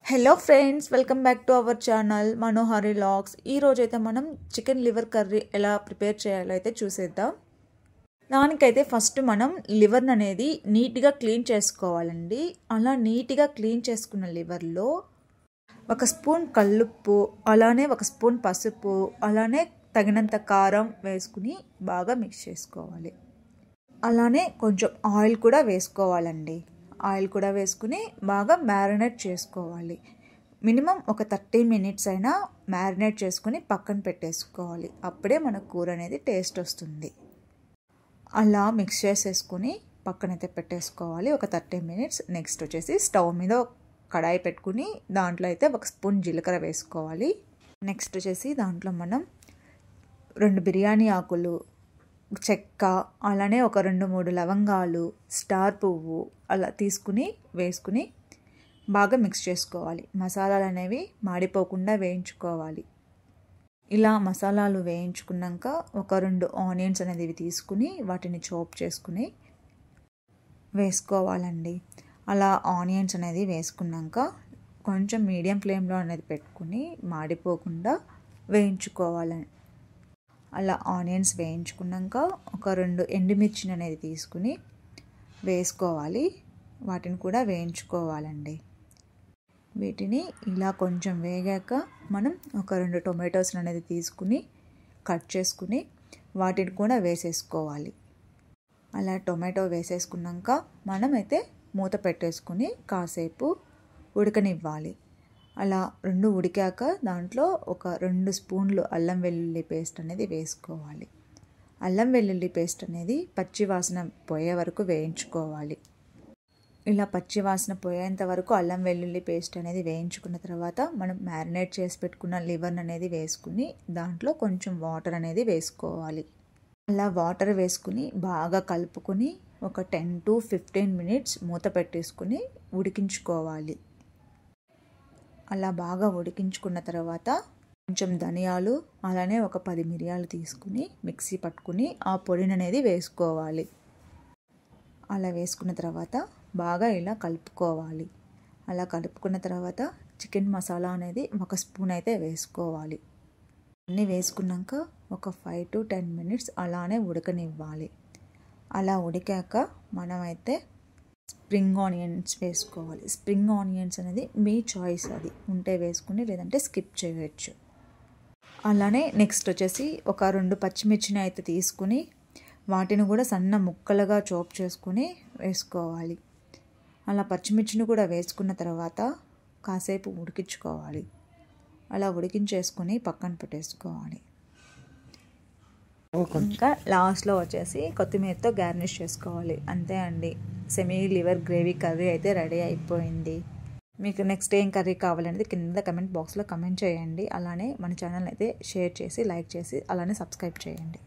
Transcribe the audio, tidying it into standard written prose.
Hello friends, welcome back to our channel Manohari vlogs. ఈ రోజైతే మనం చికెన్ లివర్ కర్రీ ఎలా ప్రిపేర్ చేయాలో అయితే చూసేద్దాం. దానికైతే ఫస్ట్ మనం లివర్ని అనేది నీట్గా క్లీన్ చేసుకోవాలండి. అలా నీట్గా క్లీన్ చేసుకున్న లివర్లో 1 స్పూన్ కల్లుప్పు, అలానే 1 స్పూన్ పసుపు, అలానే తగినంత కారం వేసుకుని బాగా మిక్స్ చేసుకోవాలి. అలానే కొంచెం ఆయిల్ కూడా వేసుకోవాలండి. ఆయిల్ కూడా వేసుకుని బాగా మ్యారినేట్ చేసుకోవాలి. మినిమం ఒక 30 మినిట్స్ అయినా మ్యారినేట్ చేసుకుని పక్కన పెట్టేసుకోవాలి. అప్పుడే మన కూర అనేది టేస్ట్ వస్తుంది. అలా మిక్స్ చేసేసుకుని పక్కనైతే పెట్టేసుకోవాలి ఒక 30 మినిట్స్. నెక్స్ట్ వచ్చేసి స్టవ్ మీద కడాయి పెట్టుకుని దాంట్లో అయితే 1 స్పూన్ జీలకర్ర వేసుకోవాలి. నెక్స్ట్ వచ్చేసి దాంట్లో మనం 2 బిర్యానీ ఆకులు, చెక్క, అలానే ఒక 2-3 లవంగాలు, స్టార్ పువ్వు అలా తీసుకుని వేసుకుని బాగా మిక్స్ చేసుకోవాలి. మసాలాలు అనేవి మాడిపోకుండా వేయించుకోవాలి. ఇలా మసాలాలు వేయించుకున్నాక ఒక 2 ఆనియన్స్ అనేది తీసుకుని వాటిని చాప్ చేసుకుని వేసుకోవాలండి. అలా ఆనియన్స్ అనేది వేసుకున్నాక కొంచెం మీడియం ఫ్లేమ్లో అనేది పెట్టుకుని మాడిపోకుండా వేయించుకోవాలండి. అలా ఆనియన్స్ వేయించుకున్నాక ఒక 2 ఎండుమిర్చిని అనేది తీసుకుని వేసుకోవాలి. వాటిని కూడా వేయించుకోవాలండి. వీటిని ఇలా కొంచెం వేగాక మనం ఒక 2 టొమాటోస్ అనేది తీసుకుని కట్ చేసుకుని వాటిని కూడా వేసేసుకోవాలి. అలా టొమాటో వేసేసుకున్నాక మనమైతే మూత పెట్టేసుకుని కాసేపు ఉడకనివ్వాలి. అలా 2 ఉడికాక దాంట్లో ఒక 2 స్పూన్లు అల్లం వెల్లుల్లి పేస్ట్ అనేది వేసుకోవాలి. అల్లం వెల్లుల్లి పేస్ట్ అనేది పచ్చి వాసన పోయే వరకు వేయించుకోవాలి. ఇలా పచ్చి వాసన పోయేంత వరకు అల్లం వెల్లుల్లి పేస్ట్ అనేది వేయించుకున్న తర్వాత మనం మ్యారినేట్ చేసి పెట్టుకున్న లివర్ అనేది వేసుకుని దాంట్లో కొంచెం వాటర్ అనేది వేసుకోవాలి. అలా వాటర్ వేసుకుని బాగా కలుపుకొని ఒక 10 to 15 మినిట్స్ మూత పెట్టేసుకుని ఉడికించుకోవాలి. అలా బాగా ఉడికించుకున్న తర్వాత కొంచెం ధనియాలు, అలానే ఒక 10 మిరియాలు తీసుకుని మిక్సీ పట్టుకుని ఆ పొడిని అనేది వేసుకోవాలి. అలా వేసుకున్న తర్వాత బాగా ఇలా కలుపుకోవాలి. అలా కలుపుకున్న తర్వాత చికెన్ మసాలా అనేది 1 స్పూన్ అయితే వేసుకోవాలి. అన్నీ వేసుకున్నాక ఒక 5 to 10 మినిట్స్ అలానే ఉడకనివ్వాలి. అలా ఉడికాక మనమైతే స్ప్రింగ్ ఆనియన్స్ వేసుకోవాలి. స్ప్రింగ్ ఆనియన్స్ అనేది మీ చాయిస్, అది ఉంటే వేసుకుని లేదంటే స్కిప్ చేయవచ్చు. అలానే నెక్స్ట్ వచ్చేసి ఒక 2 పచ్చిమిర్చిని అయితే తీసుకుని వాటిని కూడా సన్న ముక్కలుగా చాప్ చేసుకుని వేసుకోవాలి. అలా పచ్చిమిర్చిని కూడా వేసుకున్న తర్వాత కాసేపు ఉడికించుకోవాలి. అలా ఉడికించేసుకుని పక్కన పెట్టేసుకోవాలి. ఇంకా లాస్ట్లో వచ్చేసి కొత్తిమీరతో గార్నిష్ చేసుకోవాలి. అంతే అండి, సెమీ లివర్ గ్రేవీ కర్రీ అయితే రెడీ అయిపోయింది. మీకు నెక్స్ట్ ఏం కర్రీ కావాలనేది కింద కమెంట్ బాక్స్లో కమెంట్ చేయండి. అలానే మన ఛానల్ అయితే షేర్ చేసి, లైక్ చేసి, అలానే సబ్స్క్రైబ్ చేయండి.